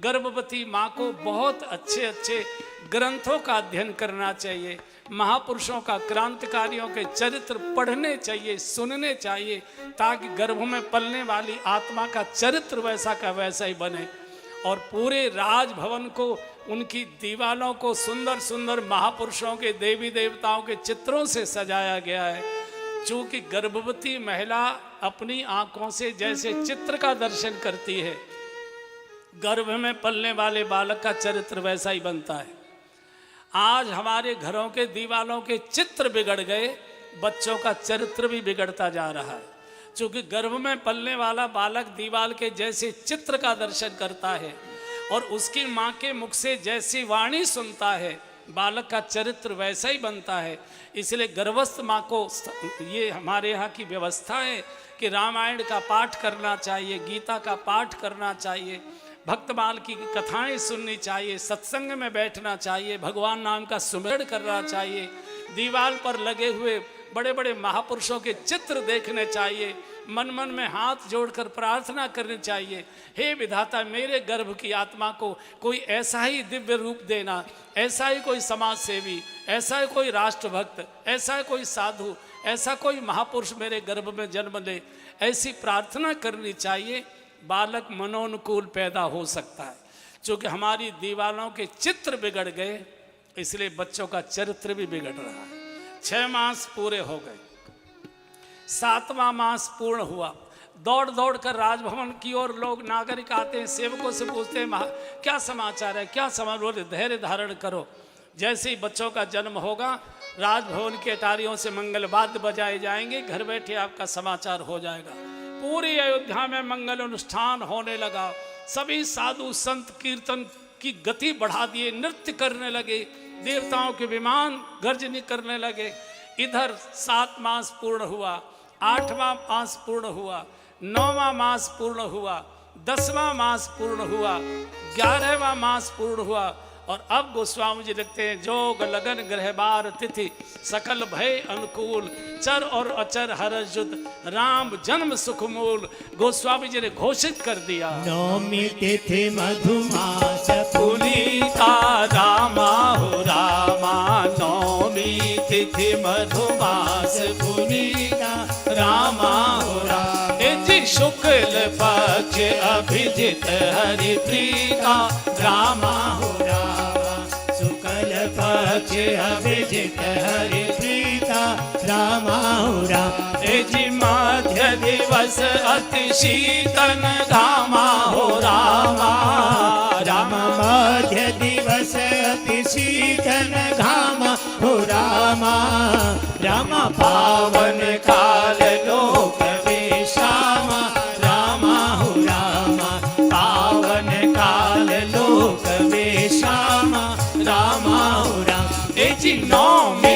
गर्भवती माँ को बहुत अच्छे अच्छे ग्रंथों का अध्ययन करना चाहिए, महापुरुषों का, क्रांतिकारियों के चरित्र पढ़ने चाहिए, सुनने चाहिए, ताकि गर्भ में पलने वाली आत्मा का चरित्र वैसा का वैसा ही बने। और पूरे राजभवन को, उनकी दीवारों को सुंदर सुंदर महापुरुषों के, देवी देवताओं के चित्रों से सजाया गया है। चूँकि गर्भवती महिला अपनी आंखों से जैसे चित्र का दर्शन करती है, गर्भ में पलने वाले बालक का चरित्र वैसा ही बनता है। आज हमारे घरों के दीवारों के चित्र बिगड़ गए, बच्चों का चरित्र भी बिगड़ता जा रहा है। क्योंकि गर्भ में पलने वाला बालक दीवार के जैसे चित्र का दर्शन करता है और उसकी माँ के मुख से जैसी वाणी सुनता है, बालक का चरित्र वैसा ही बनता है। इसलिए गर्भस्थ माँ को, ये हमारे यहाँ की व्यवस्था है कि रामायण का पाठ करना चाहिए, गीता का पाठ करना चाहिए, भक्तमाल की कथाएं सुननी चाहिए, सत्संग में बैठना चाहिए, भगवान नाम का सुमिरन करना चाहिए, दीवार पर लगे हुए बड़े बड़े महापुरुषों के चित्र देखने चाहिए, मन मन में हाथ जोड़कर प्रार्थना करनी चाहिए, हे विधाता मेरे गर्भ की आत्मा को कोई ऐसा ही दिव्य रूप देना, ऐसा ही कोई समाज सेवी, ऐसा ही कोई राष्ट्रभक्त, ऐसा ही कोई साधु, ऐसा कोई महापुरुष मेरे गर्भ में जन्म ले, ऐसी प्रार्थना करनी चाहिए। बालक मनोनुकूल पैदा हो सकता है। क्योंकि हमारी दीवारों के चित्र बिगड़ गए, इसलिए बच्चों का चरित्र भी बिगड़ रहा है। 6 मास पूरे हो गए, 7वां मास पूर्ण हुआ। दौड़ दौड़ कर राजभवन की ओर लोग, नागरिक आते हैं, सेवकों से पूछते हैं क्या समाचार है, क्या समाचार, बोले धैर्य धारण करो। जैसे ही बच्चों का जन्म होगा, राजभवन के अटारियों से मंगल वाद्य बजाए जाएंगे, घर बैठे आपका समाचार हो जाएगा। पूरी अयोध्या में मंगल अनुष्ठान होने लगा। सभी साधु संत कीर्तन की गति बढ़ा दिए, नृत्य करने लगे, देवताओं के विमान गर्जनी करने लगे। इधर 7 मास पूर्ण हुआ, 8वां मास पूर्ण हुआ, 9वां मास पूर्ण हुआ, 10वां मास पूर्ण हुआ, 11वां मास पूर्ण हुआ। और अब गोस्वामी जी लिखते हैं, जोग लगन ग्रह बार तिथि सकल भय अनुकूल, चर और अचर हर्ष जुद राम जन्म सुख मूल। गोस्वामी जी ने घोषित कर दिया, नौमी तिथि मधुमास पुनीता रामा हो रामा, नौमी तिथि मधुमास पुनीता रामा हो रामा। शुक्ल पक्ष अभिजित हरि प्रीता रामा हो रामा, शुक्ल पक्ष अभिजित हरि प्रीता रामा हो रामा। जी मध्य दिवस अति शीतन घामा हो रामा, रामा मध्य दिवस अति शीतन घामा हो रामा, रामा पावन काल लोक विश्रामा रामा हो रामा, पावन काल लोक विश्रामा रामा हो रामा। जी नौमी